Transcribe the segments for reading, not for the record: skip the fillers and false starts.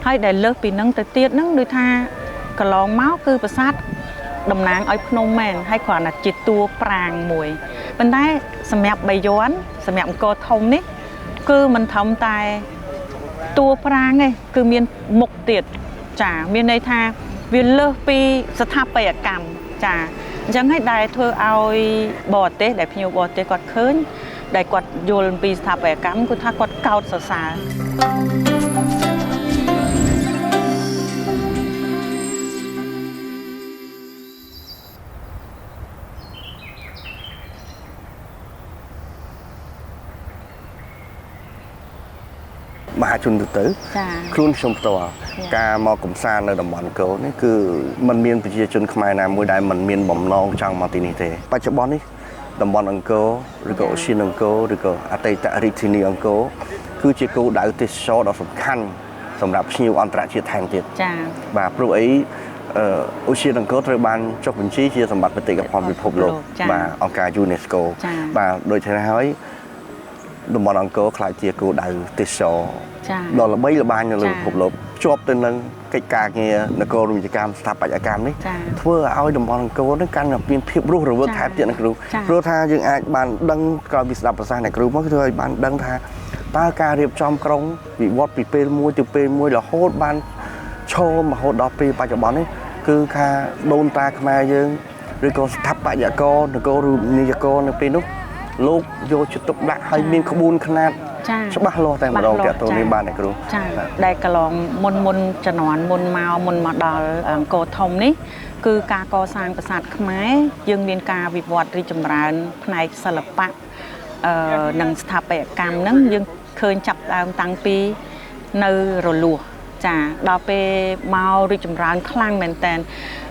ហើយដែលលើសពីនឹងទៅទៀតហ្នឹងដូចថាកន្លងមកគឺប្រាសាទតំណាងឲ្យភ្នំមែនហើយគ្រាន់តែជាតួប្រាង្គមួយប៉ុន្តែសម្រាប់បាយ័នសម្រាប់អង្គរធំនេះគឺមិនត្រឹមតែតួប្រាង្គទេគឺមានមុខទៀតចាមានន័យថាវាលើសពីស្ថាបត្យកម្មចាអញ្ចឹងហើយដែលធ្វើឲ្យបរទេសដែលភ្ញៀវបរទេសគាត់ឃើញដែលគាត់យល់ពីស្ថាបត្យកម្មគឺថាគាត់កោតសរសើរមហាជនទៅខ្លួនខ្ញុំផ្ទាល់ការមកកំសាន្តនៅតំបន់អង្គរនេះគឺมันមានប្រជាជនខ្មែរណាមួយដែលมันមានបំណងចង់មកទីនេះទេបច្ចុប្បន្ននេះតំបន់អង្គរឬក៏អូសៀនអង្គរឬក៏អតីតរាជធានីអង្គរគឺជាគោលដៅទេសចរដ៏សំខាន់សម្រាប់ភ្ញៀវអន្តរជាតិថែមទៀតចា៎បាទព្រោះអីអូសៀនអង្គរត្រូវបានចុះបញ្ជីជាសម្បត្តិបេតិកភណ្ឌពិភពលោកបាទអង្គការ UNESCO បាទដូច្នេះហើយតំបន់អង្គរខ្លាចជាគោលដៅទេសចរដ៏ល្បីល្បាញនៅលើពិភពលោកជាប់ទៅនឹងកិច្ចការងារនគរវិទ្យាកម្មស្ថាបត្យកម្មនេះធ្វើឲ្យតំបន់អង្គរនេះកាន់តែមានភាពរស់រវើកថែមទៀតណាគ្រូព្រោះថាយើងអាចបានដឹងក្រោយពីស្ដាប់ប្រសាសន៍អ្នកគ្រូមកគឺឲ្យបានដឹងថាតើការរៀបចំក្រុងវិវត្តពីពេលមួយទៅពេលមួយរហូតបានឈររហូតដល់ពេលបច្ចុប្បន្ននេះគឺថាដូនតាខ្មែរយើងឬក៏ស្ថាបត្យករនគរនីយករនៅពេលនោះលោកយកចិត្តទុកដាក់ឲ្យមានក្បួនខ្នាតច្បាស់លាស់តែម្ដងតាក់ទងនេះបានអ្នកគ្រូចាដែលកន្លងមុនជំនាន់មុនមកដល់អង្គរធំនេះគឺការកសាងប្រាសាទខ្មែរយើងមានការវិវត្តរីកចម្រើនផ្នែកសិល្បៈនិងស្ថាបត្យកម្មហ្នឹងយើងឃើញចាប់ដើមតាំងពីនៅរលួសចាដល់ពេលមករីកចម្រើនខ្លាំងមែនតើ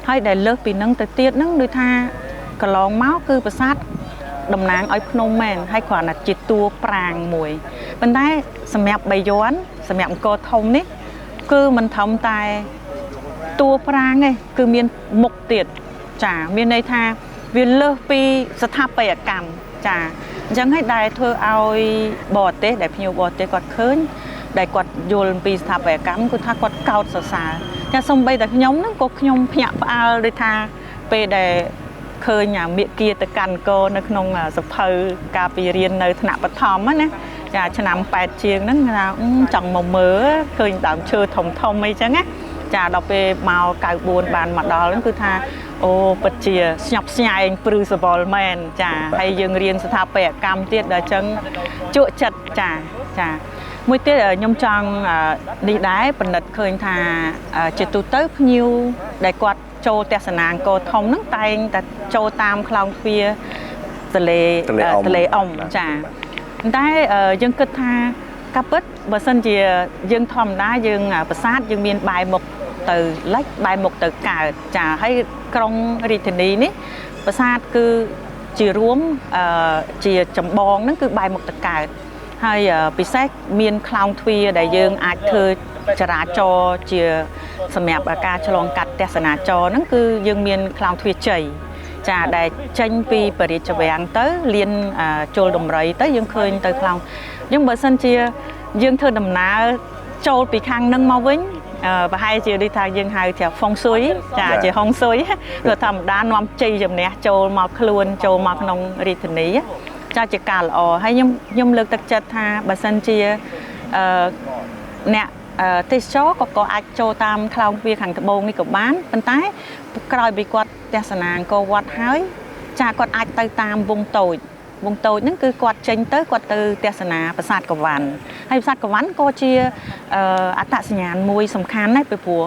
ហើយដែលលើសពីនឹងទៅទៀតហ្នឹងដូចថាកន្លងមកគឺប្រាសាទតំណាងឲ្យភ្នំមែនហើយគ្រាន់តែជាតួប្រាង្គមួយប៉ុន្តែសម្រាប់បាយ័នសម្រាប់អង្គរធំនេះគឺមិនត្រឹមតែតួប្រាង្គទេគឺមានមុខទៀតចាមានន័យថាវាលើសពីស្ថាបត្យកម្មចាអញ្ចឹងហើយដែលធ្វើឲ្យបរទេសដែលភ្ញៀវបរទេសគាត់ឃើញដែលគាត់យល់ពីស្ថាបត្យកម្មគឺថាគាត់កោតសរសើរតែសូម្បីតែខ្ញុំហ្នឹងក៏ខ្ញុំភ្ញាក់ផ្អើលដូចថាពេលដែលឃើញមេគាទៅកាន់កោនៅក្នុងសភៅការពីរៀននៅថ្នាក់បឋមណាចាឆ្នាំ8ជាងហ្នឹងថាចង់មកមើលឃើញដើមឈើធំអីចឹងណាចាដល់ពេលមក94បានមកដល់ហ្នឹងគឺថាអូពិតជាស្ញប់ស្ញែងព្រឺសវល់មែនចាហើយយើងរៀនស្ថាបត្យកម្មទៀតដល់ចឹងជក់ចិត្តចាមួយទៀតខ្ញុំចង់នេះដែរពិនិត្យឃើញថាជាទូទៅភ្ញៀវដែលគាត់ចូលទស្សនាអង្គរធំហ្នឹងតែងតែចូលតាមខ្លោងទ្វារទន្លេអ៊ំចាតែយើងគិតថាកាពិតបើសិនជាយើងធម្មតាយើងប្រាសាទយើងមានបែរមុខទៅលិចបែរមុខទៅកើតចាហើយក្រុងរាជធានីនេះប្រាសាទគឺជារួមជាចម្បងហ្នឹងគឺបែរមុខទៅកើតហើយពិសេសមានខ្លោងទ្វារដែលយើងអាចធ្វើចរាចរណ៍ជាសម្រាប់ការឆ្លងកាត់ទស្សនាចរហ្នឹងគឺយើងមានខ្លោងទ្វារជ័យចាដែលចេញពីបរិយាវាំងទៅលៀនជលដំរីទៅយើងឃើញទៅខ្លោងអញ្ចឹងបើសិនជាយើងធ្វើដំណើរចូលពីខាងហ្នឹងមកវិញប្រហែលជាដូចថាយើងហៅថាហ្វុងស៊ុយចាជាហុងស៊ុយគឺធម្មតានាំជ័យជំនះចូលមកខ្លួនចូលមកក្នុងរាជធានីចាជាការល្អហើយខ្ញុំលើកទឹកចិត្តថាបើសិនជាអ្នកទេសចរក៏អាចចូលតាមខ្លោងទ្វារខាងត្បូងនេះក៏បានប៉ុន្តែក្រោយពីគាត់ទស្សនាអង្គរវត្តហើយចាគាត់អាចទៅតាមវងតូចហ្នឹងគឺគាត់ចេញទៅគាត់ទៅទស្សនាប្រាសាទកវ័នហើយប្រាសាទកវ័នក៏ជាអត្តសញ្ញាណមួយសំខាន់ដែរពីព្រោះ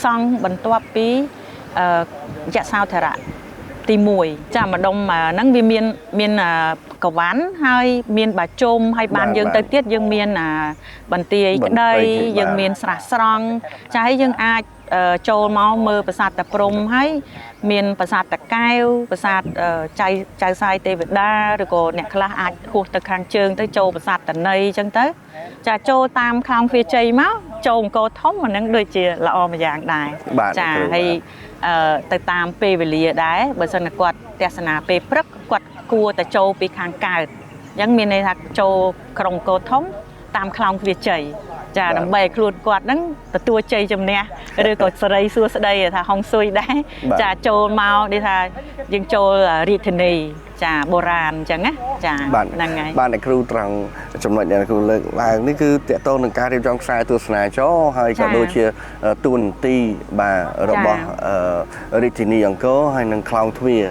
សង់បន្ទាប់ពីយសោធរៈទី1ចាម្ដុំហ្នឹងវាមានកវ័នហើយមានបាជុំហើយបានយើងទៅទៀតយើងមានបន្ទាយក្តីយើងមានស្រះស្រង់ចាហើយយើងអាចចូលមកមើលប្រាសាទតាព្រំហើយមានប្រាសាទតាកែវប្រាសាទចៅសាយទេវតាឬក៏អ្នកខ្លះអាចហួសទៅខាងជើងទៅចូលប្រាសាទតន័យអញ្ចឹងទៅចាចូលតាមខ្លោងទ្វារជ័យមកចូលអង្គរធំអាហ្នឹងដូចជាល្អមួយយ៉ាងដែរចាហើយទៅតាមពេលវេលាដែរបើសិនតែគាត់ទស្សនាពេលព្រឹកគាត់គួរតែចូលពីខាងកើតអញ្ចឹងមានន័យថាចូលក្រុងអង្គរធំតាមខ្លោងទ្វារជ័យ ចាដើម្បីខ្លួនគាត់ហ្នឹងទទួលជ័យជំនះឬក៏សេរីសួស្តីថាហុងស៊ុយដែរចាចូលមកនេះថាយើងចូលរាជធានីចាបុរាណអញ្ចឹងណាចាហ្នឹងហើយបានតែគ្រូត្រង់ចំណុចដែលគ្រូលើកឡើងនេះគឺតកតងនឹងការរៀបចំខ្សែទស្សនាចរហើយក៏ដូចជាតួនាទីបាទរបស់រាជធានីអង្គរហើយនិងខ្លោងទ្វារ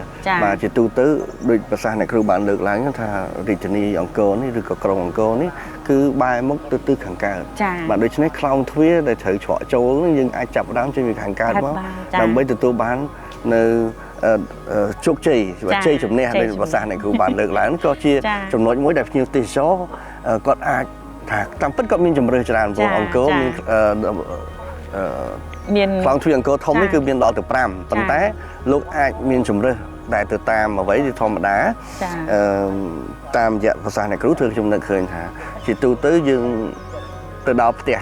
បាទជាទូទៅដូចប្រសាសន៍អ្នកគ្រូបានលើកឡើងថារាជធានីអង្គរនេះឬក៏ក្រុងអង្គរនេះគឺបែរមុខទៅទិសខាងកើតបាទដូច្នេះខ្លោងទ្វារដែលត្រូវច្រកចូលនឹងយើងអាចចាប់ផ្ដើមចេញពីខាងកើតមកដើម្បីទទួលបាននៅជោគជ័យជ័យជំនះនៃភាសានៃគ្រូបានលើកឡើងក៏ជាចំណុចមួយដែលភ្ញៀវទេសចរគាត់អាចថាតាមពិតគាត់មានជំរឿនច្រើនព្រោះអង្គរមានខ្លោងទ្វារអង្គរធំនេះគឺមានដល់ទៅ5ប៉ុន្តែលោកអាចមានជំរឿនដែលទៅតាមអ្វីជាធម្មតាតាមរយៈភាសានៃគ្រូធ្វើខ្ញុំនឹកឃើញថាជាទូទៅយើងទៅដល់ផ្ទះ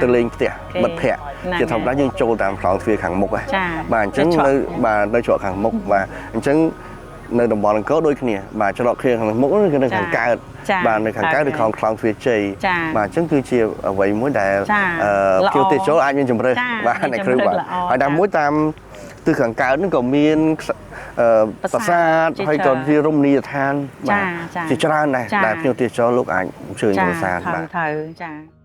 ទៅលេងផ្ទះមិត្តភ័ក្តិជាធម្មតាយើងចូលតាមខ្លោងទ្វារខាងមុខបាទអញ្ចឹងនៅច្រកខាងមុខបាទអញ្ចឹងនៅតំបន់អង្គរដូចគ្នាបាទច្រកឃ្លៀងខាងមុខគឺនៅខាងកើតបាទនៅខាងកើតឬខ្លោងទ្វារជ័យបាទអញ្ចឹងគឺជាអ្វីមួយដែលភ្ញៀវទេសចរអាចមានជំរឿនបាទអ្នកគ្រូបាទហើយតាមមួយតាមទិសខាងកើតហ្នឹងក៏មានប្រាសាទហើយក៏ជារមណីយដ្ឋានបាទជាច្រើនដែរដែលភ្ញៀវទេសចរលោកអាចអញ្ជើញប្រាសាទបាទត្រូវចា